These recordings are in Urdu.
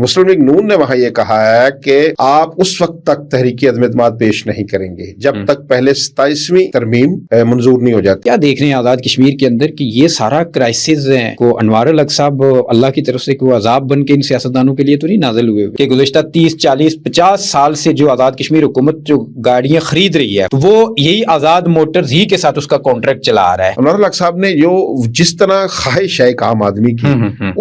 مسلم لیگ نون نے وہاں یہ کہا ہے کہ آپ اس وقت تک تحریک عدم اعتماد پیش نہیں کریں گے جب تک پہلے 27ویں ترمیم منظور نہیں ہو جاتی۔ کیا دیکھ رہے ہیں آزاد کشمیر کے اندر کہ یہ سارا کرائسس ہے کو انوار الحق صاحب اللہ کی طرف سے کوئی عذاب بن کے ان سیاستدانوں کے لیے تو نہیں نازل ہوئے کہ گزشتہ 30 40 50 سال سے جو آزاد کشمیر حکومت جو گاڑیاں خرید رہی ہے وہ یہی آزاد موٹرز ہی کے ساتھ اس کا کانٹریکٹ چلا آ رہا ہے۔ انوار الحق صاحب نے جو جس طرح خواہش ہے ایک عام آدمی کی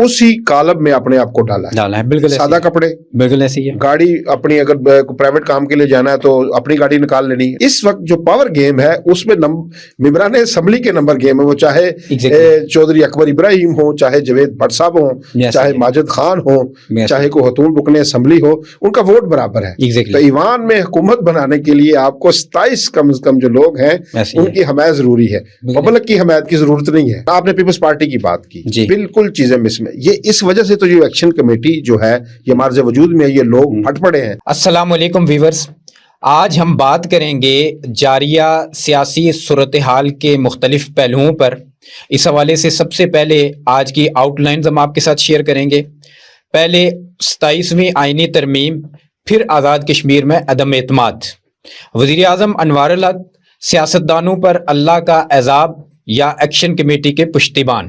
اسی کالب میں اپنے آپ کو ڈالا ہے۔ بالکل سادہ کپڑے، بالکل ایسی ہے گاڑی اپنی، اگر پرائیویٹ کام کے لیے جانا ہے تو اپنی گاڑی نکال لینی۔ اس وقت جو پاور گیم ہے اس میں ممبران اسمبلی کے نمبر گیم ہے، وہ چاہے چودھری اکبر ابراہیم ہو، چاہے جوید بھٹ صاحب ہوں، چاہے ماجد خان ہو، چاہے کوئی خاتون رکن اسمبلی ہو، ان کا ووٹ برابر ہے۔ تو ایوان میں حکومت بنانے کے لیے آپ کو 27 کم از کم جو لوگ ہیں ان کی حمایت ضروری ہے، پبلک کی حمایت کی ضرورت نہیں ہے۔ آپ نے پیپلز پارٹی کی بات کی، بالکل چیزیں مس میں، یہ اس وجہ سے تو جو ایکشن کمیٹی جو ہے یہ مارز وجود میں یہ لوگ پھٹ پڑے ہیں۔ السلام علیکم ویورز، آج ہم بات کریں گے جاریہ سیاسی صورتحال کے مختلف پہلوؤں پر۔ اس حوالے سے سب سے پہلے آج کی آؤٹ لائنز ہم آپ کے ساتھ شیئر کریں گے۔ پہلے 27ویں آئینی ترمیم، پھر آزاد کشمیر میں عدم اعتماد، وزیر اعظم انوار الحق سیاستدانوں پر اللہ کا عذاب یا ایکشن کمیٹی کے پشتیبان،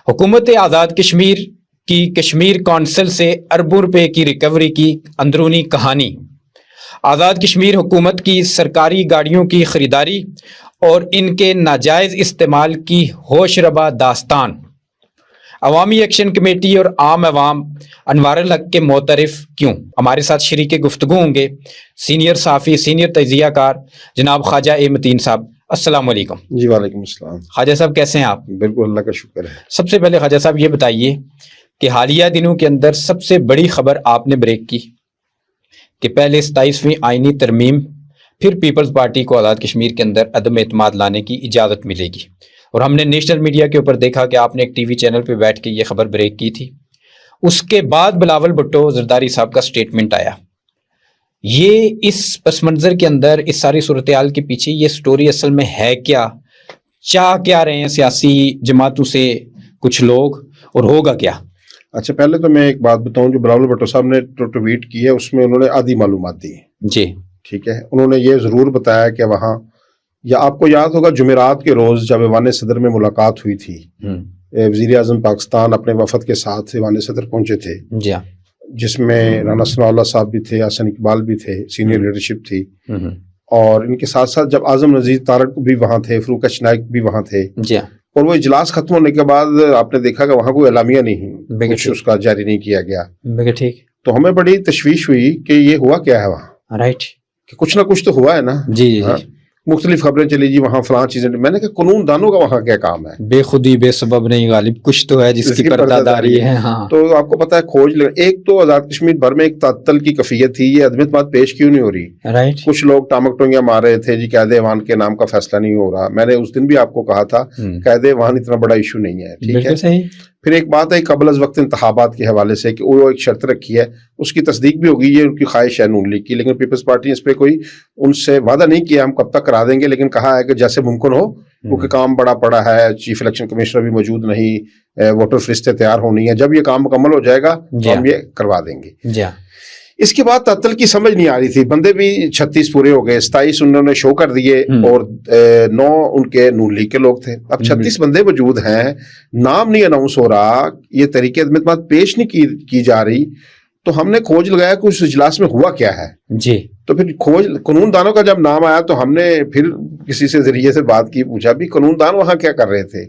حکومت آزاد کشمیر کی کشمیر کونسل سے اربوں روپے کی ریکوری کی اندرونی کہانی، آزاد کشمیر حکومت کی سرکاری گاڑیوں کی خریداری اور ان کے ناجائز استعمال کی ہوش ربا داستان، عوامی ایکشن کمیٹی اور عام عوام انوار الحق کے معترف کیوں۔ ہمارے ساتھ شریک گفتگو ہوں گے سینئر صحافی، سینئر تجزیہ کار جناب خواجہ اے متین صاحب۔ السلام علیکم۔ جی وعلیکم السلام۔ خواجہ صاحب کیسے ہیں آپ؟ بالکل اللہ کا شکر ہے۔ سب سے پہلے خواجہ صاحب یہ بتائیے کہ حالیہ دنوں کے اندر سب سے بڑی خبر آپ نے بریک کی کہ پہلے 27ویں آئینی ترمیم، پھر پیپلز پارٹی کو آزاد کشمیر کے اندر عدم اعتماد لانے کی اجازت ملے گی، اور ہم نے نیشنل میڈیا کے اوپر دیکھا کہ آپ نے ایک ٹی وی چینل پہ بیٹھ کے یہ خبر بریک کی تھی۔ اس کے بعد بلاول بھٹو زرداری صاحب کا سٹیٹمنٹ آیا۔ یہ اس پس منظر کے اندر اس ساری صورتحال کے پیچھے یہ سٹوری اصل میں ہے کیا؟ چاہ کیا رہے ہیں سیاسی جماعتوں سے کچھ لوگ، اور ہوگا کیا؟ اچھا پہلے تو میں ایک بات بتاؤں، جو بلاول بھٹو صاحب نے ٹویٹ کی ہے اس میں انہوں نے آدھی معلومات دی۔ جی ٹھیک ہے، انہوں نے یہ ضرور بتایا کہ وہاں، یا آپ کو یاد ہوگا جمعرات کے روز جب ایوان صدر میں ملاقات ہوئی تھی، وزیر اعظم پاکستان اپنے وفد کے ساتھ ایوان صدر پہنچے تھے، جی، جس میں رانا ثناء اللہ صاحب بھی تھے، حسن اقبال بھی تھے، سینئر لیڈرشپ تھی، اور ان کے ساتھ ساتھ جب اعظم نذیر تارڑ بھی وہاں تھے، فروخ اچ نائک بھی وہاں تھے، اور وہ اجلاس ختم ہونے کے بعد آپ نے دیکھا کہ وہاں کوئی اعلامیہ نہیں، کچھ اس کا جاری نہیں کیا گیا۔ ٹھیک، تو ہمیں بڑی تشویش ہوئی کہ یہ ہوا کیا ہے وہاں، رائٹ، کہ کچھ نہ کچھ تو ہوا ہے نا۔ جی، مختلف خبریں چلی جی وہاں فلاں چیزیں، میں نے کہا قانون دانوں کا وہاں کیا کام ہے؟ بے خودی بے سبب نہیں غالب، کچھ تو ہے جس کی پردہ داری ہے۔ ہاں، تو آپ کو پتا ہے کھوج ایک تو آزاد کشمیر بھر میں ایک تعطل کی کیفیت تھی، یہ عدم اعتماد پیش کیوں نہیں ہو رہی؟ رائٹ، کچھ لوگ ٹامک ٹونگیاں مار رہے تھے جی قائد ایوان کے نام کا فیصلہ نہیں ہو رہا۔ میں نے اس دن بھی آپ کو کہا تھا قائد ایوان اتنا بڑا ایشو نہیں ہے، ٹھیک ہے صحیح۔ پھر ایک بات ہے قبل از وقت انتخابات کے حوالے سے کہ وہ ایک شرط رکھی ہے، اس کی تصدیق بھی ہوگی، یہ ان کی خواہش ہے نون لیگ کی، لیکن پیپلز پارٹی نے اس پہ کوئی ان سے وعدہ نہیں کیا ہم کب تک کرا دیں گے، لیکن کہا ہے کہ جیسے ممکن ہو، کیونکہ کام بڑا پڑا ہے، چیف الیکشن کمشنر بھی موجود نہیں، ووٹر فہرستیں تیار ہونی ہے، جب یہ کام مکمل ہو جائے گا تو ہم یہ کروا دیں گے۔ اس کے بعد تعطل کی سمجھ نہیں آ رہی تھی، بندے بھی 36 پورے ہو گئے، 27 انہوں نے شو کر دیے، اور 9 ان کے نون لیگ کے لوگ تھے۔ اب 36 بندے موجود ہیں، نام نہیں اناؤنس ہو رہا، یہ طریقے عدم اعتماد پیش نہیں کی جا رہی، تو ہم نے کھوج لگایا کہ اس اجلاس میں ہوا کیا ہے۔ جی، تو پھر کھوج قانون دانوں کا جب نام آیا تو ہم نے پھر کسی سے ذریعے سے بات کی، پوچھا بھی قانون دان وہاں کیا کر رہے تھے۔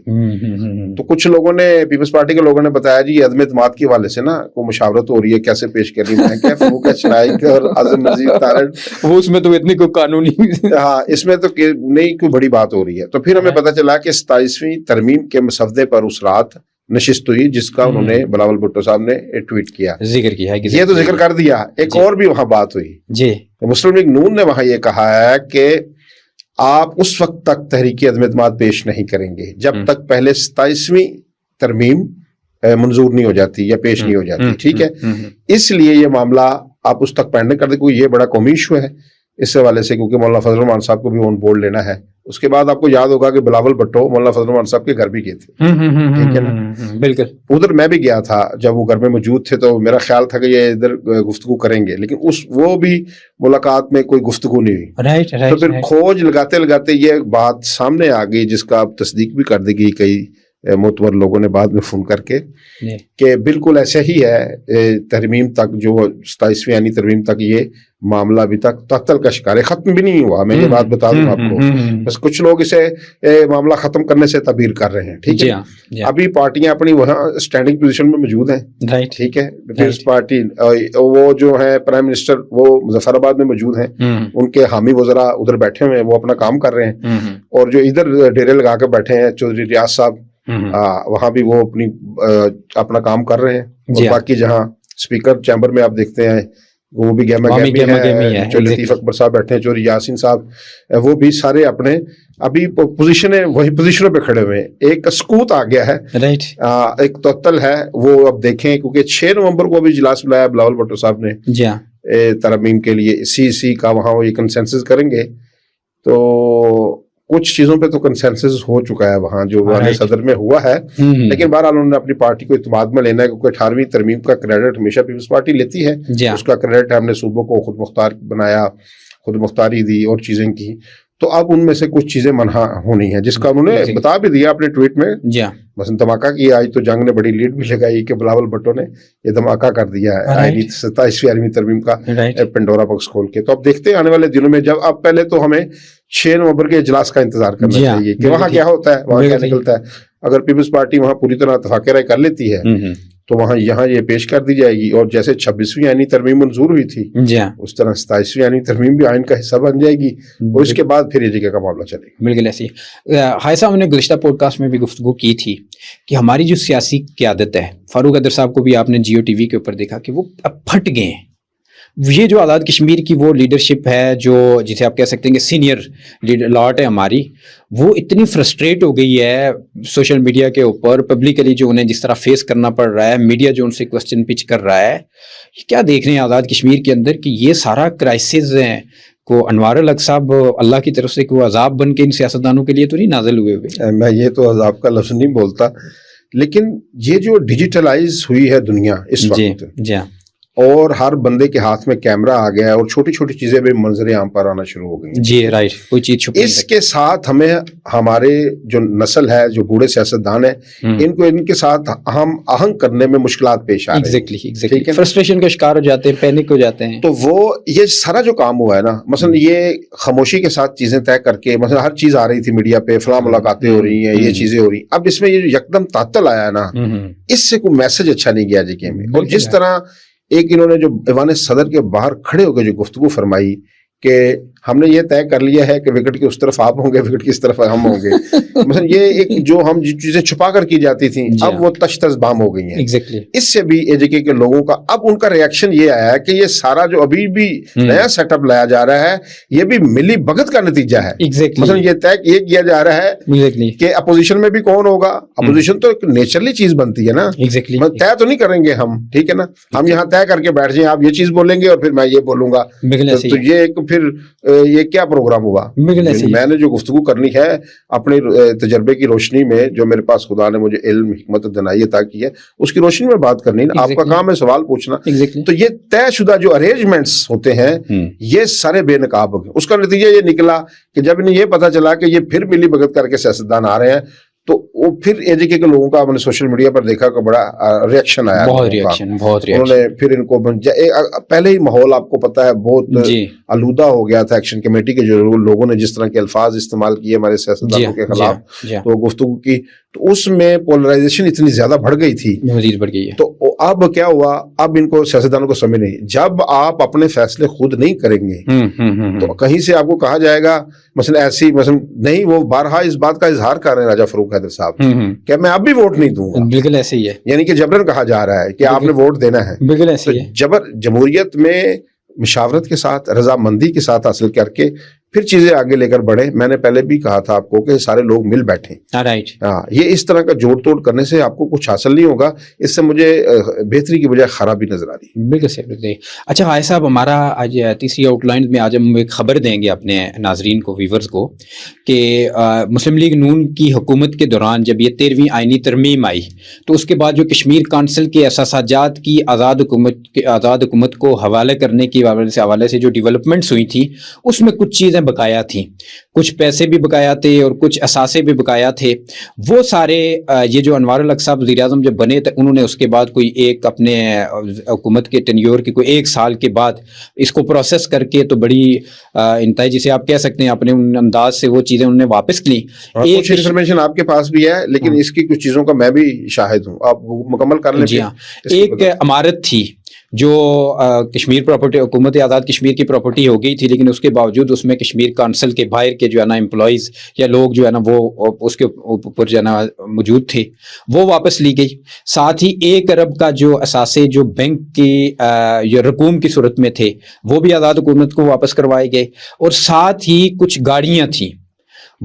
تو کچھ لوگوں نے، پیپلز پارٹی کے لوگوں نے بتایا جی عدم اعتماد کے حوالے سے نا کوئی مشاورت ہو رہی ہے، کیسے پیش کرنی ہے، کیا فروخ اچ نائک اور اعظم نذیر تارڑ، وہ اس میں تو اتنی کوئی قانونی ہاں اس میں تو نہیں کوئی بڑی بات ہو رہی ہے۔ تو پھر ہمیں پتہ چلا کہ 27ویں ترمیم کے مسودے پر اس رات نشست ہوئی، جس کا انہوں نے بلاول بھٹو صاحب نے ٹویٹ کیا، ذکر کیا ہے، یہ تو ذکر کر دیا۔ ایک اور بھی وہاں بات ہوئی جی، مسلم لیگ نون نے وہاں یہ کہا ہے کہ آپ اس وقت تک تحریک عدم اعتماد پیش نہیں کریں گے جب تک پہلے 27ویں ترمیم منظور نہیں ہو جاتی یا پیش نہیں ہو جاتی، ٹھیک ہے۔ اس لیے یہ معاملہ آپ اس تک پینڈنگ کر دیں، کوئی یہ بڑا قومی ایشو ہے، اس حوالے سے کیونکہ مولانا فضل الرحمان صاحب کو بھی آن بورڈ لینا ہے. اس کے بعد آپ کو یاد ہوگا کہ بلاول بھٹو مولانا فضل الرحمان صاحب کے گھر بھی گئے تھے, ٹھیک ہے نا, بالکل ادھر میں بھی گیا تھا جب وہ گھر میں موجود تھے, تو میرا خیال تھا کہ یہ ادھر گفتگو کریں گے, لیکن وہ بھی ملاقات میں کوئی گفتگو نہیں ہوئی. تو پھر کھوج لگاتے لگاتے یہ بات سامنے آ گئی, جس کا اب تصدیق بھی کر دی گئی کئی معتبر لوگوں نے بعد میں فون کر کے, کہ بالکل ایسا ہی ہے. ترمیم تک جو 27ویں یعنی ترمیم تک یہ معاملہ ابھی تک تعطل کا شکار ہے, ختم بھی نہیں ہوا. میں یہ بات بتا دوں آپ کو, بس کچھ لوگ اسے معاملہ ختم کرنے سے تعبیر کر رہے ہیں, ٹھیک ہے. ابھی پارٹیاں اپنی وہاں اسٹینڈنگ پوزیشن میں موجود ہیں, ٹھیک ہے. پیپلز پارٹی وہ جو ہے پرائم منسٹر وہ مظفر آباد میں موجود ہیں, ان کے حامی وزراء ادھر بیٹھے ہوئے ہیں, وہ اپنا کام کر رہے ہیں. اور جو ادھر ڈیرے لگا کے بیٹھے ہیں چودھری ریاض صاحب, وہاں بھی وہ اپنا کام کر رہے ہیں. اور باقی جہاں اسپیکر چیمبر میں آپ دیکھتے ہیں وہ بھی گیما گیمی ہے, جو لطیف اکبر صاحب بیٹھے ہیں, چودھری یاسین صاحب, وہ بھی سارے اپنے ابھی پوزیشنیں وہی پوزیشنوں پہ کھڑے ہوئے ہیں. ایک سکوت آ گیا ہے, ایک تعطل ہے, وہ اب دیکھیں, کیونکہ 6 نومبر کو ابھی اجلاس بلایا بلاول بھٹو صاحب نے ترمیم کے لیے, سی کا, وہاں وہ یہ کنسنسس کریں گے. تو کچھ چیزوں پہ تو کنسنسس ہو چکا ہے وہاں جو صدر میں ہوا ہے, لیکن بہرحال انہوں نے اپنی پارٹی کو اعتماد میں لینا ہے, کیونکہ 18ویں ترمیم کا کریڈٹ ہمیشہ پیپلز پارٹی لیتی ہے. اس کا کریڈٹ ہم نے صوبوں کو خود مختار بنایا, خود مختاری دی اور چیزیں کی. تو اب ان میں سے کچھ چیزیں منہا ہونی ہیں, جس کا انہوں نے بتا بھی دیا اپنے ٹویٹ میں. مثلا دھماکہ کیا, آج تو جنگ نے بڑی لیڈ بھی لگائی کہ بلاول بھٹو نے یہ دھماکہ کر دیا ہے 27ویں ترمیم کا پنڈورا باکس کھول کے. تو اب دیکھتے ہیں آنے والے دنوں میں, جب اب پہلے تو ہمیں 6 نومبر کے اجلاس کا انتظار کرنا چاہیے کہ وہاں کیا ہوتا ہے, وہاں کیا نکلتا ہے. اگر پیپلز پارٹی وہاں پوری طرح اتفاق رائے کر لیتی ہے تو وہاں یہاں یہ پیش کر دی جائے گی, اور جیسے 26ویں یعنی ترمیم منظور ہوئی تھی اس طرح 27ویں یعنی ترمیم بھی آئین کا حصہ بن جائے گی, اور اس کے بعد پھر یہ جگہ کا معاملہ چلے گا. بالکل ایسی حائد صاحب نے گزشتہ پوڈ کاسٹ میں بھی گفتگو کی تھی کہ ہماری جو سیاسی قیادت ہے, فاروق احمد صاحب کو بھی آپ نے جیو ٹی وی کے اوپر دیکھا کہ وہ اب پھٹ گئے ہیں. یہ جو آزاد کشمیر کی وہ لیڈرشپ ہے جو جسے آپ کہہ سکتے ہیں کہ سینئر لاٹ ہے ہماری, وہ اتنی فرسٹریٹ ہو گئی ہے سوشل میڈیا کے اوپر, پبلکلی جو انہیں جس طرح فیس کرنا پڑ رہا ہے, میڈیا جو ان سے کوسچن پچ کر رہا ہے. کیا دیکھ رہے ہیں آزاد کشمیر کے اندر کہ یہ سارا کرائسس ہیں کو انوار الحق صاحب اللہ کی طرف سے کوئی عذاب بن کے ان سیاستدانوں کے لیے تو نہیں نازل ہوئے؟ میں یہ تو عذاب کا لفظ نہیں بولتا, لیکن یہ جو ڈیجیٹلائز ہوئی ہے دنیا اس وقت, اور ہر بندے کے ہاتھ میں کیمرہ آ گیا ہے, اور چھوٹی چھوٹی چیزیں بھی منظر عام پر آنا شروع ہو گئی. جی رائٹ, کوئی چیز چھپی. اس کے ساتھ ہمیں ہمارے جو نسل ہے, جو بوڑھے سیاستدان ہیں, ان کے ساتھ ہم آہنگ کرنے میں مشکلات پیش آ رہی ہیں. ایگزیکٹلی فرسٹریشن کا شکار ہو جاتے ہیں, پینک ہو جاتے ہیں. تو وہ یہ سارا جو کام ہوا ہے نا, مثلا یہ خاموشی کے ساتھ چیزیں طے کر کے, مثلا ہر چیز آ رہی تھی میڈیا پہ, فلاں ملاقاتیں ہو رہی ہیں, یہ چیزیں ہو رہی ہیں. اب اس میں یہ یکدم تعطل آیا ہے نا, اس سے کوئی میسج اچھا نہیں گیا جگہ میں. اور جس طرح ایک انہوں نے جو ایوان صدر کے باہر کھڑے ہو کے جو گفتگو فرمائی کہ ہم نے یہ طے کر لیا ہے کہ وکٹ کی اس طرف آپ ہوں گے, وکٹ کی اس طرف ہم ہوں گے. مثلا یہ ایک جو ہم چیزیں چھپا کر کی جاتی تھیں, اب وہ تش تش بام ہو گئی ہیں. اس سے بھی اے جے کے لوگوں کا اب ان کا ریاکشن یہ آیا ہے کہ یہ سارا جو ابھی بھی نیا سیٹ اپ لایا جا رہا ہے, یہ بھی ملی بھگت کا نتیجہ ہے. مثلا یہ طے یہ کیا جا رہا ہے کہ اپوزیشن میں بھی کون ہوگا. اپوزیشن تو ایک نیچرلی چیز بنتی ہے نا, طے تو نہیں کریں گے ہم, ٹھیک ہے نا, ہم یہاں طے کر کے بیٹھ جائیں, آپ یہ چیز بولیں گے اور پھر میں یہ بولوں گا, تو یہ ایک پھر یہ کیا پروگرام ہوا. میں نے جو گفتگو کرنی ہے اپنے تجربے کی روشنی میں, جو میرے پاس خدا نے مجھے علم حکمت دنائی عطا کی ہے, اس کی روشنی میں بات کرنی. آپ کا کام ہے سوال پوچھنا. تو یہ طے شدہ جو ارینجمنٹس ہوتے ہیں یہ سارے بے نقاب ہو گئے. اس کا نتیجہ یہ نکلا کہ جب انہیں یہ پتا چلا کہ یہ پھر ملی بھگت کر کے سیاستدان آ رہے ہیں, تو وہ پھر اے جے کے لوگوں کا ہم نے سوشل میڈیا پر دیکھا کہ بڑا ریاکشن آیا. انہوں نے پھر ان کو پہلے ہی ماحول آپ کو پتا ہے بہت آلودہ ہو گیا تھا. ایکشن کمیٹی کے جو لوگوں نے جس طرح کے الفاظ استعمال کیے ہمارے سیاستدانوں کے خلاف, تو گفتگو کی, تو اس میں پولرائزیشن اتنی زیادہ بڑھ گئی تھی, بڑھ گئی ہے. تو اب کیا ہوا, اب ان کو سیاستدانوں کو سمجھ نہیں, جب آپ اپنے فیصلے خود نہیں کریں گے تو کہیں سے آپ کو کہا جائے گا مثلا ایسی مثلا نہیں. وہ بارہا اس بات کا اظہار کر رہے ہیں راجہ فاروق حیدر صاحب کہ میں اب بھی ووٹ نہیں دوں گا. بالکل ایسے ہی ہے, یعنی کہ جبرن کہا جا رہا ہے کہ آپ نے ووٹ دینا ہے. بالکل ایسے ہی ہے. جمہوریت میں مشاورت کے ساتھ, رضامندی کے ساتھ حاصل کر کے پھر چیزیں آگے لے کر بڑھیں. میں نے پہلے بھی کہا تھا آپ کو کہ سارے لوگ مل بیٹھیں. رائٹ. ہاں, یہ اس طرح کا جوڑ توڑ کرنے سے آپ کو کچھ حاصل نہیں ہوگا. اس سے مجھے بہتری کی بجائے خرابی نظر آ رہی ہے. بالکل صحیح, بالکل. اچھا قائد صاحب, ہمارا آج تیسری آؤٹ لائن میں آج ہم ایک خبر دیں گے اپنے ناظرین کو, ویورز کو, کہ مسلم لیگ نون کی حکومت کے دوران جب یہ 13ویں آئینی ترمیم آئی تو اس کے بعد جو کشمیر کونسل کے احساسات کی آزاد حکومت کو حوالے کرنے کی حوالے سے جو ڈیولپمنٹس ہوئی تھی, اس میں کچھ چیزیں بقایا تھیں, کچھ پیسے بھی بقایا تھے اور کچھ اثاثے بھی بقایا تھے. وہ سارے یہ جو انوار الحق صاحب وزیر اعظم جب بنے تھے, انہوں نے اس کے بعد کوئی ایک اپنے حکومت کے ٹینیور کی کوئی 1 سال کے بعد اس کو پروسیس کر کے تو بڑی انتہائی, جسے آپ کہہ سکتے ہیں اپنے ان انداز سے وہ چیزیں انہوں نے واپس لی. کچھ انفارمیشن آپ کے پاس بھی ہے, لیکن اس کی کچھ چیزوں کا میں بھی شاہد ہوں, آپ مکمل کر لیں. جی ہاں, ایک عمارت تھی جو کشمیر پراپرٹی, حکومت آزاد کشمیر کی پراپرٹی ہو گئی تھی, لیکن اس کے باوجود اس میں کشمیر کونسل کے باہر کے جو ہے نا امپلائیز یا لوگ جو ہے نا وہ اس کے اوپر جو ہے نا موجود تھے, وہ واپس لی گئی. ساتھ ہی 1 ارب کا جو اثاثے جو بینک کی یا رقوم کی صورت میں تھے وہ بھی آزاد حکومت کو واپس کروائے گئے. اور ساتھ ہی کچھ گاڑیاں تھیں,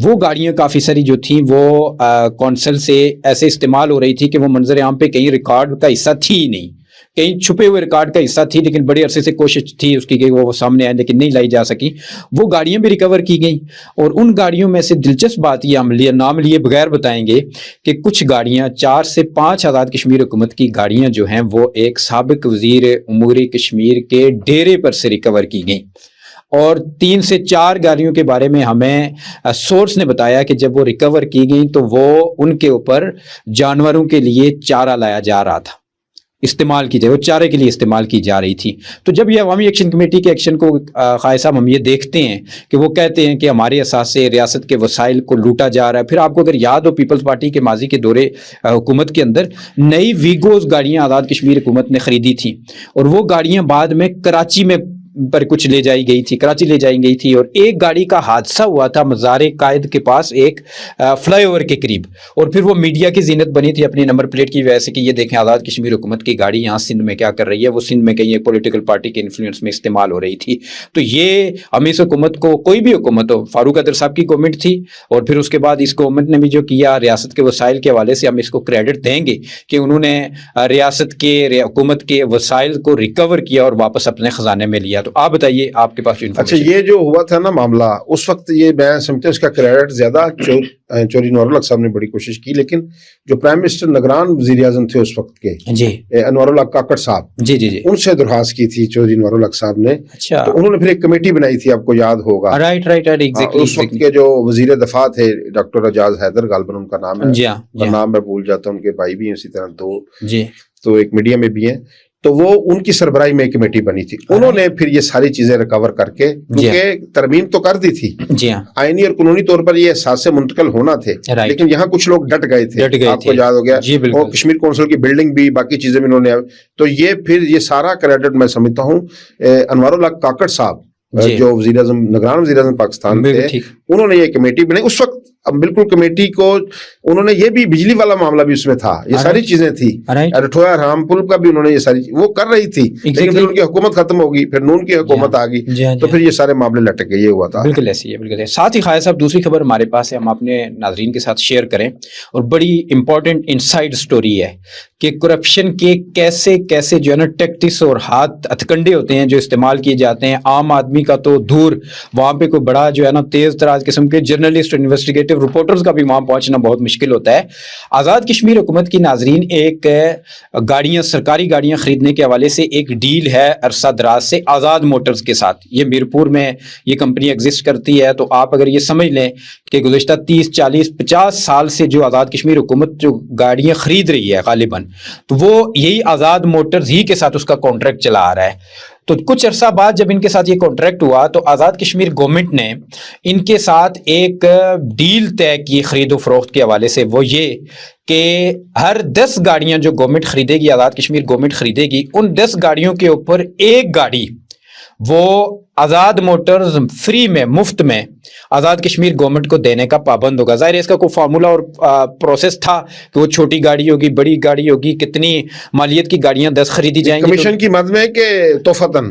وہ گاڑیاں کافی ساری جو تھیں وہ کونسل سے ایسے استعمال ہو رہی تھی کہ وہ منظر عام پہ کہیں ریکارڈ کا حصہ تھی ہی نہیں, کہیں چھپے ہوئے ریکارڈ کا حصہ تھی, لیکن بڑے عرصے سے کوشش تھی اس کی کہ وہ سامنے آئے, لیکن نہیں لائی جا سکی. وہ گاڑیاں بھی ریکور کی گئیں, اور ان گاڑیوں میں سے دلچسپ بات یہ ہم نام لیے بغیر بتائیں گے کہ کچھ گاڑیاں 4 سے 5 آزاد کشمیر حکومت کی گاڑیاں جو ہیں وہ ایک سابق وزیر امور کشمیر کے ڈیرے پر سے ریکور کی گئیں. اور 3 سے 4 گاڑیوں کے بارے میں ہمیں سورس نے بتایا کہ جب وہ ریکور کی گئیں تو وہ ان کے اوپر جانوروں کے لیے چارہ لایا جا رہا تھا, استعمال کی جائے, وہ چارے کے لیے استعمال کی جا رہی تھی. تو جب یہ عوامی ایکشن کمیٹی کے ایکشن کو قائد صاحب ہم یہ دیکھتے ہیں کہ وہ کہتے ہیں کہ ہمارے اثاثے ریاست کے وسائل کو لوٹا جا رہا ہے. پھر آپ کو اگر یاد ہو پیپلز پارٹی کے ماضی کے دورے حکومت کے اندر نئی ویگوز گاڑیاں آزاد کشمیر حکومت نے خریدی تھیں, اور وہ گاڑیاں بعد میں کراچی میں پر کچھ لے جائی گئی تھی, کراچی لے جائی گئی تھی. اور ایک گاڑی کا حادثہ ہوا تھا مزار قائد کے پاس ایک فلائی اوور کے قریب, اور پھر وہ میڈیا کی زینت بنی تھی اپنی نمبر پلیٹ کی وجہ سے کہ یہ دیکھیں آزاد کشمیر حکومت کی گاڑی یہاں سندھ میں کیا کر رہی ہے. وہ سندھ میں کہیں ایک پولیٹیکل پارٹی کے انفلوئنس میں استعمال ہو رہی تھی. تو یہ ہم اس حکومت کو, کوئی بھی حکومت ہو, فاروق قادر صاحب کی گورنمنٹ تھی, اور پھر اس کے بعد اس گورنمنٹ نے بھی جو کیا ریاست کے وسائل کے حوالے سے ہم اس کو کریڈٹ دیں گے کہ انہوں نے ریاست کے حکومت کے وسائل کو ریکور کیا اور واپس اپنے خزانے میں لیا. تو آپ بتائیے آپ کے پاس. اچھا, یہ جو ہوا تھا نا معاملہ اس وقت, یہ میں سمجھتا ہوں اس کا کریڈٹ زیادہ چوری انوار الحق صاحب نے بڑی کوشش کی, لیکن جو پرائم منسٹر نگران وزیر اعظم تھے اس وقت کے, جی انوار الحق کاکڑ صاحب, جی جی جی, ان سے درخواست کی تھی چوری انوار الحق صاحب نے. اچھا, تو انہوں نے پھر ایک کمیٹی بنائی تھی, آپ کو یاد ہوگا. Right right right, exactly. اس وقت کے جو وزیر دفاع تھے ڈاکٹر اعجاز حیدر غالباً ان کا نام ہے, جی ہاں, نام میں بھول جاتا ہوں, ان کے بھائی بھی ہیں اسی طرح 2, جی, تو ایک میڈیا میں بھی ہیں. تو وہ ان کی سربراہی میں ایک کمیٹی بنی تھی, انہوں نے پھر یہ ساری چیزیں ریکور کر کے, کیونکہ ترمیم تو کر دی تھی, جی ہاں, آئینی اور قانونی طور پر یہ احساس منتقل ہونا تھے, لیکن یہاں کچھ لوگ ڈٹ گئے تھے, آپ کو یاد ہو گیا. اور کشمیر کونسل کی بلڈنگ بھی, باقی چیزیں بھی انہوں نے, تو یہ پھر یہ سارا کریڈٹ میں سمجھتا ہوں انوار الحق کاکڑ صاحب جو وزیر اعظم نگران وزیر اعظم پاکستان تھے, انہوں نے یہ کمیٹی بنائی. اس وقت بالکل کمیٹی کو انہوں نے, یہ بھی بجلی والا معاملہ بھی اس میں تھا, یہ ساری چیزیں تھی, رٹھویا رام پل کا بھی انہوں نے یہ ساری وہ کر رہی تھی, لیکن پھر ان کی حکومت ختم ہوگی, پھر نون کی حکومت آ گئی, تو پھر یہ سارے معاملے لٹک گئے. یہ ہوا تھا. بالکل ایسی ہے, بالکل ہے. ساتھ ہی قائد صاحب دوسری خبر ہمارے پاس ہے, ہم اپنے ناظرین کے ساتھ شیئر کریں, اور بڑی امپورٹنٹ انسائیڈ سٹوری ہے کہ کرپشن کے کیسے کیسے جو ہے نا ٹیکٹکس اور ہاتھ ہتھکنڈے ہوتے ہیں جو استعمال کیے جاتے ہیں. عام آدمی کا تو دور, وہاں پہ کوئی بڑا جو ہے نا تیز تراز قسم کے جرنلسٹ اور انویسٹیگیٹو رپورٹرز کا بھی وہاں پہنچنا بہت مشکل ہوتا ہے. آزاد کشمیر حکومت کی ناظرین ایک گاڑیاں, سرکاری گاڑیاں خریدنے کے حوالے سے ایک ڈیل ہے عرصہ دراز سے آزاد موٹرز کے ساتھ. یہ میرپور میں یہ کمپنی ایگزسٹ کرتی ہے. تو آپ اگر یہ سمجھ لیں کہ گزشتہ 30 40 50 سال سے جو آزاد کشمیر حکومت جو گاڑیاں خرید رہی ہے غالباً, تو وہ یہی آزاد موٹرز ہی کے ساتھ اس کا کانٹریکٹ چلا آ رہا ہے. تو کچھ عرصہ بعد جب ان کے ساتھ یہ کانٹریکٹ ہوا تو آزاد کشمیر گورنمنٹ نے ان کے ساتھ ایک ڈیل طے کی خرید و فروخت کے حوالے سے. وہ یہ کہ ہر 10 گاڑیاں جو گورنمنٹ خریدے گی, آزاد کشمیر گورنمنٹ خریدے گی, ان 10 گاڑیوں کے اوپر ایک گاڑی وہ آزاد موٹرز فری میں, مفت میں آزاد کشمیر گورنمنٹ کو دینے کا پابند ہوگا. ظاہر ہے اس کا کوئی فارمولا اور پروسیس تھا کہ وہ چھوٹی گاڑی ہوگی, بڑی گاڑی ہوگی, کتنی مالیت کی گاڑیاں 10 خریدی جائیں گی. کمیشن کی مد میں کہ توفتاً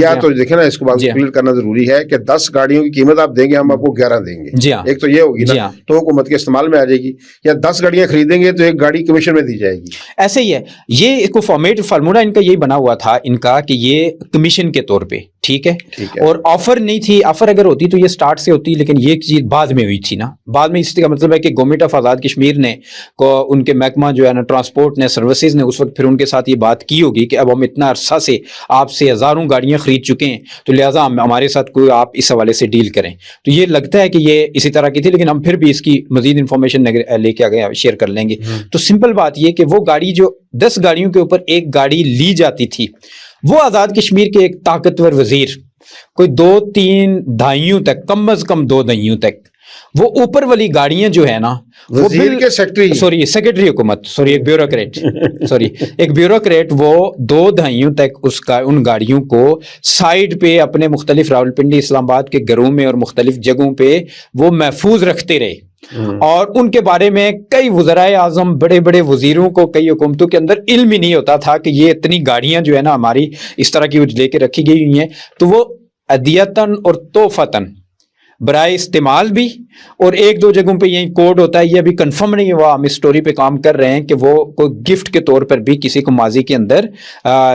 یا تو دیکھیں نا اس کو بات جی ہاں کلیئر کرنا ضروری ہے کہ 10 گاڑیوں کی قیمت آپ دیں گے ہم آپ کو 11 دیں گے, جی ہاں ایک تو یہ ہوگی جی نا, ہاں تو حکومت کے استعمال میں آ جائے گی, یا 10 گاڑیاں خریدیں گے تو ایک گاڑی کمیشن میں دی جائے گی. ایسے ہی ہے یہ کو فارمولا ان کا یہی بنا ہوا تھا ان کا کہ یہ کمیشن کے طور پہ ٹھیک ہے, اور آفر نہیں تھی. آفر اگر ہوتی تو یہ سٹارٹ سے ہوتی, لیکن یہ چیز بعد میں ہوئی تھی نا, بعد میں. اس کا مطلب ہے کہ گورنمنٹ آف آزاد کشمیر نے ان کے محکمہ جو ہے نا ٹرانسپورٹ نے سروسز نے اس وقت پھر ان کے ساتھ یہ بات کی ہوگی کہ اب ہم اتنا عرصہ سے آپ سے ہزاروں گاڑیاں خرید چکے ہیں تو لہٰذا ہمارے ساتھ کوئی آپ اس حوالے سے ڈیل کریں. تو یہ لگتا ہے کہ یہ اسی طرح کی تھی, لیکن ہم پھر بھی اس کی مزید انفارمیشن لے کے آگے شیئر کر لیں گے. تو سمپل بات یہ کہ وہ گاڑی جو 10 گاڑیوں کے اوپر ایک گاڑی لی جاتی تھی, وہ آزاد کشمیر کے ایک طاقتور وزیر کوئی 2-3 دہائیوں تک, کم از کم 2 دہائیوں تک, وہ اوپر والی گاڑیاں جو ہے نا وزیر کے سیکرٹری حکومت ایک بیوروکریٹ وہ 2 دہائیوں تک ان گاڑیوں کو سائیڈ پہ اپنے مختلف راولپنڈی اسلام آباد کے گھروں میں اور مختلف جگہوں پہ وہ محفوظ رکھتے رہے. اور ان کے بارے میں کئی وزرائے اعظم, بڑے بڑے وزیروں کو کئی حکومتوں کے اندر علم ہی نہیں ہوتا تھا کہ یہ اتنی گاڑیاں جو ہے نا ہماری اس طرح کی لے کے رکھی گئی ہوئی ہیں. تو وہ عدیتاً اور توفتاً برائے استعمال بھی, اور 1-2 جگہوں پہ یہی کوڈ ہوتا ہے, یہ ابھی کنفرم نہیں ہوا, ہم اس سٹوری پہ کام کر رہے ہیں کہ وہ کوئی گفٹ کے طور پر بھی کسی کو ماضی کے اندر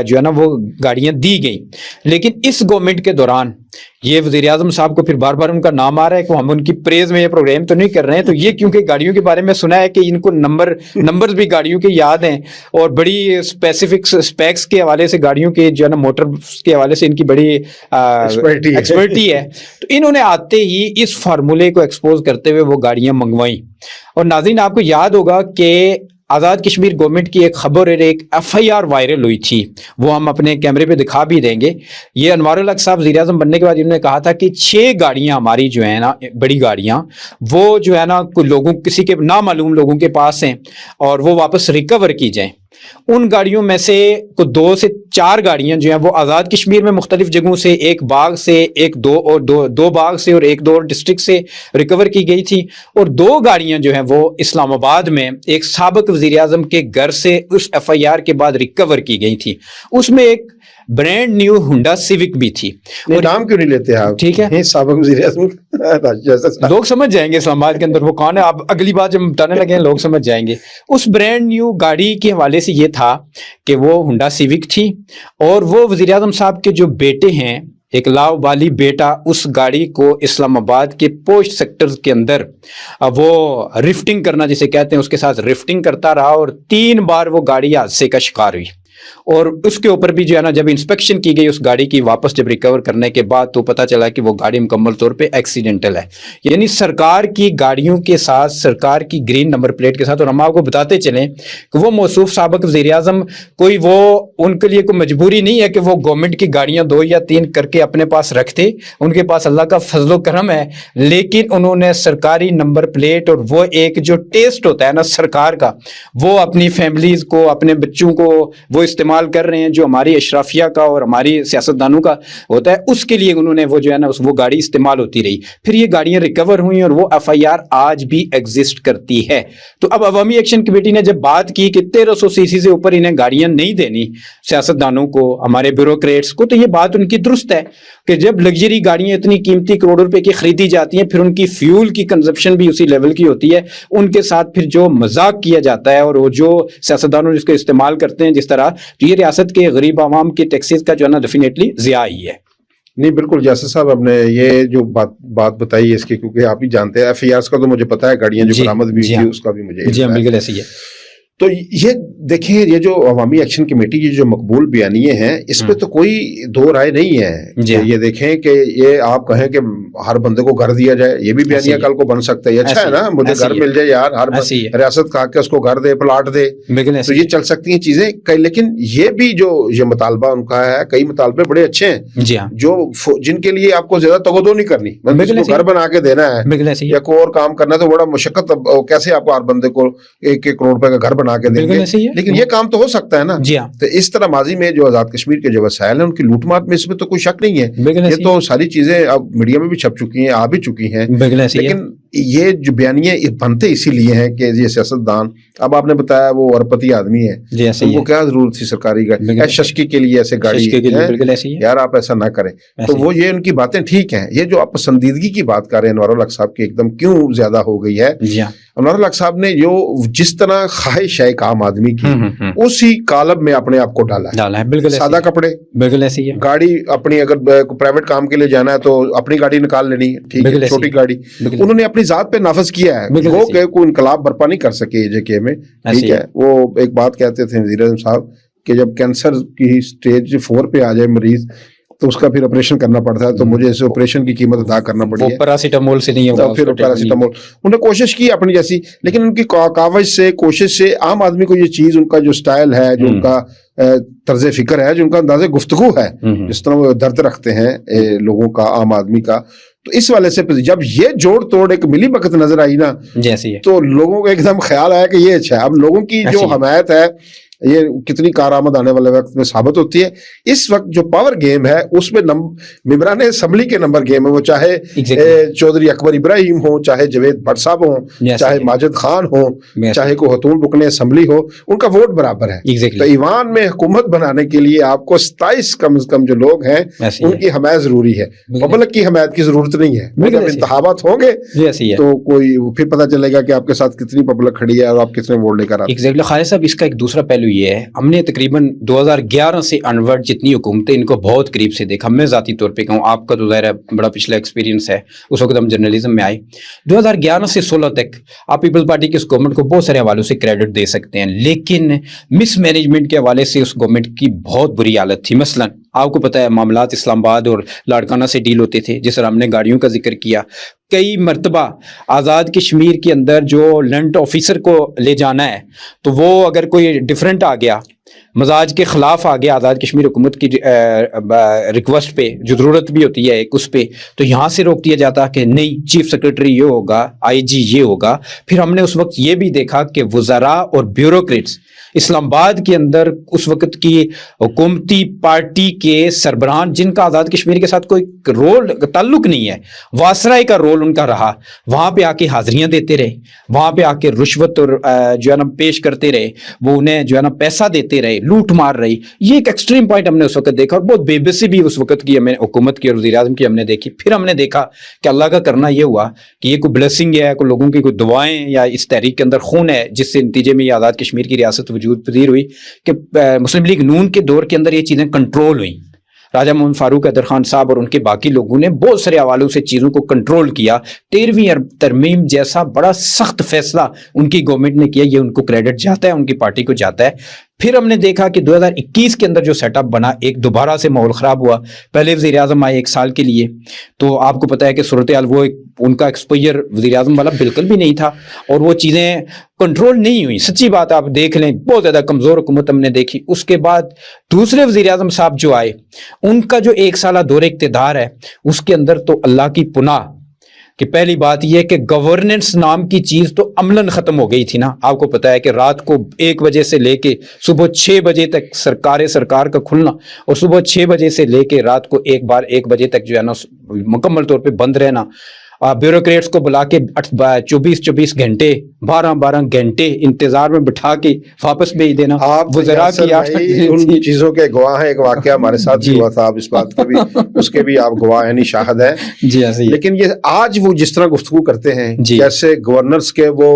جو ہے نا وہ گاڑیاں دی گئیں. لیکن اس گورنمنٹ کے دوران یہ وزیر اعظم صاحب کو پھر بار بار ان کا نام آ رہا ہے کہ ہم ان کی پریز میں یہ پروگرام تو نہیں کر رہے ہیں. تو یہ کیونکہ گاڑیوں کے بارے میں سنا ہے کہ ان کو نمبرز بھی گاڑیوں کے یاد ہیں, اور بڑی اسپیسیفک اسپیکس کے حوالے سے گاڑیوں کے جو ہے نا موٹر کے حوالے سے ان کی بڑی ایکسپرٹی ہے. تو انہوں نے آتے ہی اس فارمولے کو ایکسپوز کرتے ہوئے وہ گاڑیاں منگوائیں. اور ناظرین آپ کو یاد ہوگا کہ آزاد کشمیر گورنمنٹ کی ایک خبر اور ایک FIR وائرل ہوئی تھی, وہ ہم اپنے کیمرے پہ دکھا بھی دیں گے. یہ انوار الحق صاحب وزیر اعظم بننے کے بعد انہوں نے کہا تھا کہ 6 گاڑیاں ہماری جو ہیں نا بڑی گاڑیاں وہ جو ہے نا کوئی لوگوں کسی کے نامعلوم لوگوں کے پاس ہیں اور وہ واپس ریکور کی جائیں. ان گاڑیوں میں سے 2 سے 4 گاڑیاں جو ہیں وہ آزاد کشمیر میں مختلف جگہوں سے, ایک باغ سے, ایک دو باغ سے اور ایک 2 ڈسٹرکٹ سے ریکور کی گئی تھی. اور 2 گاڑیاں جو ہیں وہ اسلام آباد میں ایک سابق وزیر اعظم کے گھر سے اس FIR کے بعد ریکور کی گئی تھی. اس میں ایک برانڈ نیو ہونڈا سیوک بھی تھی. اور نام کیوں نہیں لیتے آپ, ٹھیک ہے, سابق وزیر اعظم لوگ سمجھ جائیں گے اسلام آباد کے اندر وہ کون ہے. آپ اگلی بات جب بتانے لگے لوگ سمجھ جائیں گے. اس برانڈ نیو گاڑی کے حوالے سے یہ تھا کہ وہ ہونڈا سیوک تھی, اور وہ وزیر اعظم صاحب کے جو بیٹے ہیں, ایک لاوالی بیٹا, اس گاڑی کو اسلام آباد کے پوسٹ سیکٹرز کے اندر وہ رفٹنگ کرنا جسے کہتے ہیں اس کے ساتھ رفٹنگ کرتا رہا, اور 3 بار وہ گاڑی حادثے کا شکار ہوئی. اور اس کے اوپر بھی جو ہے نا جب انسپیکشن کی گئی اس گاڑی کی واپس جب ریکور کرنے کے بعد تو پتہ چلا کہ وہ گاڑی مکمل طور پہ ایکسیڈنٹل ہے. یعنی سرکار کی گاڑیوں کے ساتھ, سرکار کی گرین نمبر پلیٹ کے ساتھ. اور ہم آپ کو بتاتے چلیں کہ وہ موصوف سابق وزیر اعظم کوئی وہ ان کے لیے کوئی مجبوری نہیں ہے کہ وہ گورنمنٹ کی گاڑیاں 2 یا 3 کر کے اپنے پاس رکھتے, ان کے پاس اللہ کا فضل و کرم ہے, لیکن انہوں نے سرکاری نمبر پلیٹ اور وہ ایک جو ٹیسٹ ہوتا ہے نا سرکار کا, وہ اپنی فیملیز کو, اپنے بچوں کو وہ استعمال کر رہے ہیں جو ہماری اشرافیہ کا اور ہماری سیاستدانوں کا ہوتا ہے. اس کے لیے انہوں نے وہ جو ہے نا وہ گاڑی استعمال ہوتی رہی. پھر یہ گاڑیاں ریکور ہوئیں اور وہ FIR آج بھی ایگزسٹ کرتی ہے. تو اب عوامی ایکشن کمیٹی نے جب بات کی کہ 1300 cc سے اوپر انہیں گاڑیاں نہیں دینی سیاستدانوں کو, ہمارے بیوروکریٹس کو, تو یہ بات ان کی درست ہے کہ جب لگژری گاڑیاں اتنی قیمتی کروڑ روپے کی خریدی جاتی ہیں, پھر ان کی فیول کی کنزپشن بھی اسی لیول کی ہوتی ہے, ان کے ساتھ پھر جو مذاق کیا جاتا ہے اور وہ جو سیاستدانوں جس کو استعمال کرتے ہیں جس طرح, تو یہ ریاست کے غریب عوام کی ٹیکسز کا جو ہے نا ڈیفینیٹلی ضیاع ہی ہے. نہیں بالکل جاسر صاحب آپ نے یہ جو بات بتائی ہے اس کی, کیونکہ آپ ہی جانتے ہیں FIRs کا تو مجھے پتا ہے, گاڑیاں جو برآمد بھی ہوئی اس کا بھی مجھے جی بالکل ایسے ہی ہے. تو یہ دیکھیں یہ جو عوامی ایکشن کمیٹی کی جو مقبول بیانیے ہیں اس پہ تو کوئی 2 رائے نہیں ہے. یہ دیکھیں کہ یہ آپ کہیں کہ ہر بندے کو گھر دیا جائے, یہ بھی بیانیہ کل کو بن سکتا ہے. اچھا ہے نا, مجھے گھر مل جائے یار, ہر ریاست کا کے اس کو گھر دے, پلاٹ دے, تو یہ چل سکتی ہیں چیزیں. لیکن یہ بھی جو یہ مطالبہ ان کا ہے, کئی مطالبے بڑے اچھے ہیں جو جن کے لیے آپ کو زیادہ توجہ نہیں کرنی, گھر بنا کے دینا ہے یا کوئی اور کام کرنا ہے تو بڑا مشقت, کیسے آپ کو ہر بندے کو 1-1 کروڑ روپے کا گھر بنا کے دیں بالکل گے، ایسے ہی ہے۔ لیکن یہ کام تو ہو سکتا ہے نا۔ جی ہاں، تو اس طرح ماضی میں جو آزاد کشمیر کے جو وسائل ہیں ان کی لوٹ مار میں اس میں تو کوئی شک نہیں ہے، بالکل یہ ایسے ہی تو ساری چیزیں اب میڈیا میں بھی چھپ چکی ہیں، آ بھی چکی ہیں، ہے، بالکل ایسے ہی ہے۔ لیکن یہ جو بیانیے بنتے اسی لیے ہیں کہ یہ سیاستدان، اب آپ نے بتایا وہ اربپتی آدمی ہے، جی ایسے ان ہی کو ہے، کیا ضرورت تھی سرکاری گاڑی، ششکی کے لیے ایسے گاڑی ششکے کے لیے ہے، بالکل ایسے ہی ہے، یار آپ ایسا نہ کریں۔ ایسے تو ہی وہ یہ ان کی باتیں ٹھیک ہیں، یہ جو آپ پسندیدگی کی بات کر رہے ہیں انوار الحق صاحب کی ایک دم کیوں زیادہ ہو گئی ہے۔ جی ہاں، انوار الحق صاحب نے جو جس طرح خواہش ہے ایک عام آدمی کی، اسی کالب میں اپنے آپ کو ڈالا ڈالا ہے، بالکل ایسے سادہ ہی ہے، کپڑے، بالکل ایسے ہی ہے، گاڑی اپنی، اگر پرائیویٹ کام کے لیے جانا ہے تو اپنی گاڑی نکال لینی ہے، ٹھیک بالکل ہے، ایسے ہی چھوٹی ہے، گاڑی بالکل انہوں نے اپنی ذات پہ نافذ کیا ہے، بالکل وہ ایسے ہی کہ کوئی انقلاب برپا نہیں کر سکے جے کے میں، ایسے ٹھیک ہی ہے۔ وہ ایک بات کہتے تھے وزیر اعظم صاحب کہ جب کینسر کی سٹیج 4 پہ آ جائے مریض تو اس کا پھر آپریشن کرنا پڑتا ہے، تو مجھے اس آپریشن کی قیمت ادا کرنا پڑی وہ ہے، پیراسیٹامول سے نہیں ہوگا، تو پھر پیراسیٹامول انہوں نے کوشش کی اپنی جیسی، لیکن ان کی کاوش سے، کوشش سے عام آدمی کو یہ چیز، ان کا جو سٹائل ہے، جو ان کا طرز فکر ہے، جو ان کا انداز گفتگو ہے، جس طرح وہ درد رکھتے ہیں لوگوں کا، عام آدمی کا، تو اس والے سے جب یہ جوڑ توڑ ایک ملی بھگت نظر آئی نا، جیسی ہے، تو لوگوں کو ایک دم خیال آیا کہ یہ اچھا ہے۔ اب لوگوں کی جو حمایت ہے یہ کتنی کارآمد آنے والے وقت میں ثابت ہوتی ہے۔ اس وقت جو پاور گیم ہے اس میں ممبران اسمبلی کے نمبر گیم ہے، وہ چاہے چودھری اکبر ابراہیم ہو، چاہے جوید بھٹ صاحب ہوں، چاہے ماجد خان ہو، چاہے کوئی خاتون رکن اسمبلی ہو، ان کا ووٹ برابر ہے۔ تو ایوان میں حکومت بنانے کے لیے آپ کو 27 کم از کم جو لوگ ہیں ان کی حمایت ضروری ہے، پبلک کی حمایت کی ضرورت نہیں ہے۔ جب انتخابات ہوں گے تو کوئی پھر پتہ چلے گا کہ آپ کے ساتھ کتنی پبلک کھڑی ہے اور آپ کتنے ووٹ لے کر آتے ہیں۔ خالد صاحب، اس کا ایک دوسرا پہلو یہ ہے، ہم نے تقریباً 2011 سے انورڈ جتنی حکومتیں ان کو بہت قریب سے دیکھا۔ میں ذاتی طور پہ کہوں، آپ کا تو ظاہر ہے بڑا پچھلا ایکسپیرینس ہے، اس وقت ہم جرنلزم میں آئے۔ 2011 سے 16 تک آپ پیپل پارٹی کی اس گورنمنٹ کو بہت سارے حوالوں سے کریڈٹ دے سکتے ہیں، لیکن مس مینجمنٹ کے حوالے سے اس گورنمنٹ کی بہت بری حالت تھی۔ مثلاً آپ کو پتہ ہے معاملات اسلام آباد اور لاڑکانہ سے ڈیل ہوتے تھے، جس طرح ہم نے گاڑیوں کا ذکر کیا۔ کئی مرتبہ آزاد کشمیر کے اندر جو لینڈ آفیسر کو لے جانا ہے تو وہ اگر کوئی ڈیفرنٹ آ گیا، مزاج کے خلاف آ گیا آزاد کشمیر حکومت کی ریکویسٹ پہ، جو ضرورت بھی ہوتی ہے ایک اس پہ، تو یہاں سے روک دیا جاتا کہ نہیں، چیف سیکرٹری یہ ہوگا، آئی جی یہ ہوگا۔ پھر ہم نے اس وقت یہ بھی دیکھا کہ وزراء اور بیوروکریٹس اسلام آباد کے اندر اس وقت کی حکومتی پارٹی کے سربراہان، جن کا آزاد کشمیر کے ساتھ کوئی رول تعلق نہیں ہے، واسرائے کا رول ان کا رہا، وہاں پہ آ کے حاضریاں دیتے رہے، وہاں پہ آ کے رشوت اور جو ہے نا پیش کرتے رہے، وہ انہیں جو ہے نا پیسہ دیتے رہے، لوٹ مار رہی۔ یہ ایک ایکسٹریم پوائنٹ ہم نے اس وقت دیکھا، اور بہت بے بسی بھی اس وقت کی ہمیں حکومت کی اور وزیر اعظم کی ہم نے دیکھی۔ پھر ہم نے دیکھا کہ اللہ کا کرنا یہ ہوا کہ یہ کوئی بلیسنگ ہے، کوئی لوگوں کی کوئی دعائیں، یا اس تحریک کے اندر خون ہے، جس سے نتیجے میں یہ آزاد کشمیر کی ریاست وجود پذیر ہوئی کہ مسلم لیگ نون کے دور کے اندر یہ چیزیں کنٹرول ہوئیں۔ راجہ محمد فاروق حیدر خان صاحب اور ان کے باقی لوگوں نے بہت سارے حوالوں سے چیزوں کو کنٹرول کیا۔ 13ویں ترمیم جیسا بڑا سخت فیصلہ ان کی گورنمنٹ نے کیا، یہ ان کو کریڈٹ جاتا ہے، ان کی پارٹی کو جاتا ہے۔ پھر ہم نے دیکھا کہ 2021 کے اندر جو سیٹ اپ بنا، ایک دوبارہ سے ماحول خراب ہوا۔ پہلے وزیر اعظم آئے 1 سال کے لیے، تو آپ کو پتا ہے کہ صورتحال وہ ان کا ایکسپوئر وزیر اعظم والا بالکل بھی نہیں تھا، اور وہ چیزیں کنٹرول نہیں ہوئی۔ سچی بات آپ دیکھ لیں، بہت زیادہ کمزور حکومت ہم نے دیکھی۔ اس کے بعد دوسرے وزیر اعظم صاحب جو آئے، ان کا جو 1 سالہ دور اقتدار ہے، اس کے اندر تو اللہ کی پناہ کہ پہلی بات یہ کہ گورننس نام کی چیز تو عملاً ختم ہو گئی تھی نا۔ آپ کو پتا ہے کہ رات کو 1 بجے سے لے کے صبح 6 بجے تک سرکار کا کھلنا، اور صبح 6 بجے سے لے کے رات کو 1 بجے تک جو ہے نا مکمل طور پہ بند رہنا، بیوروکریٹس کو بلا کے 24 گھنٹے 12 گھنٹے انتظار میں بٹھا کے واپس بھیج دینا۔ آپ وزراء کی ان چیزوں کے گواہ ہیں۔ ایک واقعہ ہمارے ساتھ بھی ہوا تھا، آپ اس بات کا بھی، اس کے بھی آپ گواہ یعنی شاہد ہیں۔ جی ہاں، لیکن یہ آج وہ جس طرح گفتگو کرتے ہیں جیسے گورنرز کے وہ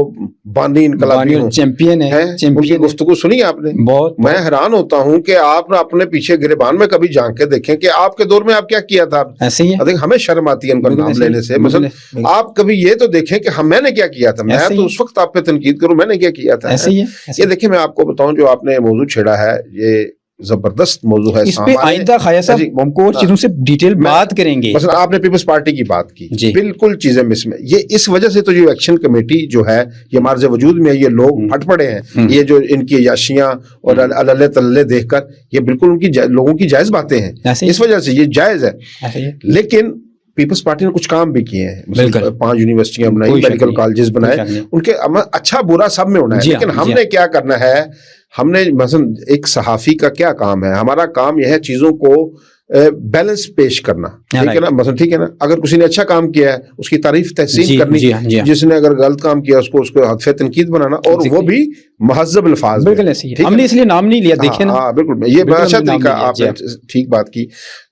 بانی انقلابی ہوں، چیمپئن ہیں، ان کی گفتگو سنی آپ نے؟ بہت میں حیران ہوتا ہوں کہ آپ اپنے پیچھے گریبان میں کبھی جھانک کے دیکھیں کہ آپ کے دور میں آپ کیا کیا تھا۔ ایسے ہی ہے، ہمیں شرم آتی ہے ان کا نام لینے سے۔ مثلا آپ کبھی یہ تو دیکھیں کہ میں نے کیا کیا تھا، میں تو اس وقت آپ پہ تنقید کروں، میں نے کیا کیا تھا۔ یہ دیکھیں، میں آپ کو بتاؤں، جو آپ نے موضوع چھیڑا ہے یہ زبردست موضوع ہے۔ اس پہ آئندہ خواجہ صاحب ہم کو اور چیزوں سے ڈیٹیل بات کریں گے۔ مثلا آپ نے پیپلز پارٹی کی بات کی، بالکل چیزیں مس میں، یہ اس وجہ سے تو جو ایکشن کمیٹی جو ہے یہ مارز وجود میں، یہ لوگ پھٹ پڑے ہیں، یہ جو ان کی عیاشیاں اور اللہ تلے دیکھ کر، یہ بالکل ان کی لوگوں کی جائز باتیں ہیں، اس وجہ سے یہ جائز ہے۔ لیکن پیپلز پارٹی نے کچھ کام بھی کیے ہیں، بالکل 5 یونیورسٹیاں بنائی، کوئی شک میڈیکل نہیں، کالجز بنائے، کوئی شک نہیں۔ ان کے اچھا برا سب میں ہونا ہے، جی ہاں، لیکن ہم جی نے کیا کرنا ہے، ہم نے مثلا ایک صحافی کا کیا کام ہے، ہمارا کام یہ ہے چیزوں کو بیلنس پیش کرنا، ٹھیک ہے نا، مثلا ٹھیک ہے نا، اگر کسی نے اچھا کام کیا ہے اس کی تعریف تحسین کرنی، جس نے اگر غلط کام کیا اس کو ہدف تنقید بنانا، اور وہ بھی مہذب الفاظ میں، بالکل ایسے ہی، ہم نے اس لیے نام نہیں لیا، دیکھیں نا، ہاں بالکل، یہ اچھا طریقہ آپ نے ٹھیک بات کی۔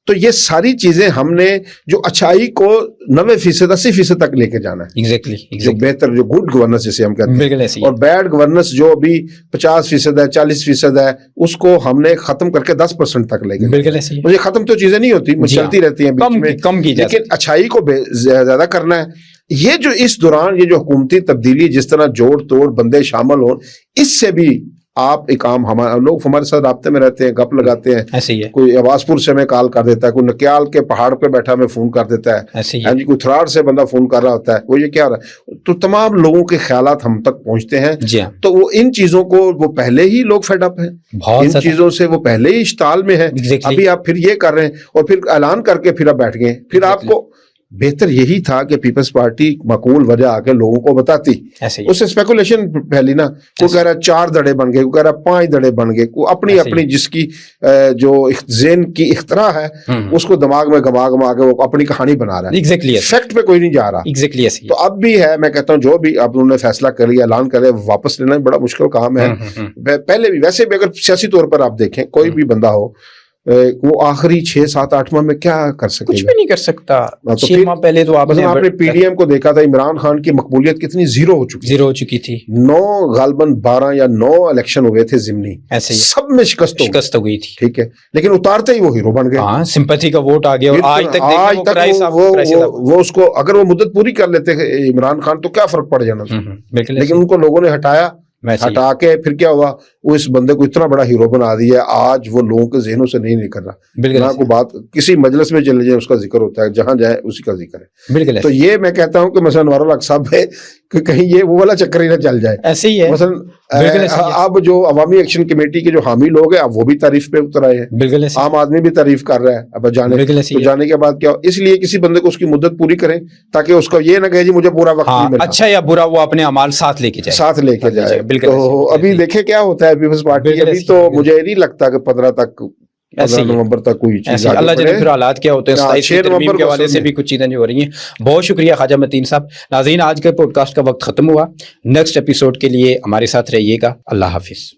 تو یہ ساری چیزیں ہم نے جو اچھائی کو 90%، 80% تک لے کے جانا ہے، جو بہتر، جو گڈ گورننس جسے ہم کہتے ہیں، اور بیڈ گورننس جو ابھی 50% ہے، 40% ہے، اس کو ہم نے ختم کر کے 10% تک لے کے، مجھے ختم تو چیزیں نہیں ہوتی، چلتی رہتی ہیں بیچ میں، لیکن اچھائی کو زیادہ کرنا ہے۔ یہ جو اس دوران یہ جو حکومتی تبدیلی جس طرح جوڑ توڑ بندے شامل ہوں، اس سے بھی آپ ایک عام لوگ ہمارے ساتھ رابطے میں رہتے ہیں، گپ لگاتے ہیں، کوئی آواز پور سے میں کال کر دیتا ہے، کوئی نکیال کے پہاڑ پہ بیٹھا میں فون کر دیتا ہے، کوئی تھراڑ سے بندہ فون کر رہا ہوتا ہے، وہ یہ کیا رہا ہے، تو تمام لوگوں کے خیالات ہم تک پہنچتے ہیں، تو وہ ان چیزوں کو وہ پہلے ہی لوگ فیڈ اپ ہیں، ان چیزوں سے وہ پہلے ہی اشتعال میں ہے، ابھی آپ پھر یہ کر رہے ہیں، اور پھر اعلان کر کے پھر آپ بیٹھ گئے، پھر آپ کو بہتر یہی تھا کہ پیپلز پارٹی معقول وجہ آ کے لوگوں کو بتاتی، اس سے اسپیکولیشن پھیلی نا، کوئی کہہ رہا ہے 4 دڑے بن گئے، کوئی کہہ رہا ہے 5 دڑے بن گئے، کوئی اپنی اپنی جس کی جو ذہن کی اختراع ہے اس کو دماغ میں گما کے وہ اپنی کہانی بنا رہا ہے، فیکٹ پہ کوئی نہیں جا رہا۔ تو اب بھی ہے، میں کہتا ہوں جو بھی اب انہوں نے فیصلہ کر لیا، اعلان کر لیا، واپس لینا بڑا مشکل کام ہے، پہلے بھی ویسے بھی اگر سیاسی طور پر آپ دیکھیں کوئی بھی بندہ ہو، وہ آخری 6 7 8 ماہ میں کیا کر سکے، کچھ بھی نہیں کر سکتا۔ 6 ماہ پہلے تو آپ نے پی ڈی ایم کو دیکھا تھا، عمران خان کی مقبولیت کتنی زیرو ہو چکی تھی، 9 غالباً 12 یا 9 الیکشن ہوئے تھے ضمنی، سب میں شکست ہو گئی تھی، ٹھیک ہے، لیکن اتارتے ہی وہ ہیرو بن گئے، ہاں سمپتھی کا ووٹ آ گیا، اور آج تک وہ اس کو اگر وہ مدت پوری کر لیتے عمران خان تو کیا فرق پڑ جانا تھا، لیکن ان کو لوگوں نے ہٹا کے پھر کیا ہوا، وہ اس بندے کو اتنا بڑا ہیرو بنا دیا، آج وہ لوگوں کے ذہنوں سے نہیں نکل رہا، نہ کوئی بات کسی مجلس میں چلے جائے اس کا ذکر ہوتا ہے، جہاں جائے اسی کا ذکر ہے۔ تو یہ میں کہتا ہوں کہ مثلا انوار الحق صاحب ہے کہ کہیں یہ وہ والا چکر ہی نہ چل جائے، ایسے ہی ہے مثلا اب جو عوامی ایکشن کمیٹی کے جو حامی لوگ ہیں اب وہ بھی تعریف پہ اتر آئے ہیں، عام آدمی بھی تعریف کر رہا ہے، اب جانے کے بعد کیا، اس لیے کسی بندے کو اس کی مدت پوری کریں تاکہ اس کو یہ نہ کہے جی مجھے پورا وقت نہیں ملا، اچھا یا برا وہ اپنے اعمال ساتھ لے کے جائے۔ تو ابھی دیکھیں کیا ہوتا ہے پیپلز پارٹی، ابھی تو مجھے نہیں لگتا کہ 15 نومبر تک کوئی چیز آگے اللہ جانے پھر حالات کیا ہوتے ہیں، 27 ترمیم کے حوالے سے بھی کچھ چیزیں جو ہو رہی ہیں۔ بہت شکریہ خواجہ متین صاحب۔ ناظرین آج کے پوڈ کاسٹ کا وقت ختم ہوا، نیکسٹ ایپیسوڈ کے لیے ہمارے ساتھ رہیے گا، اللہ حافظ۔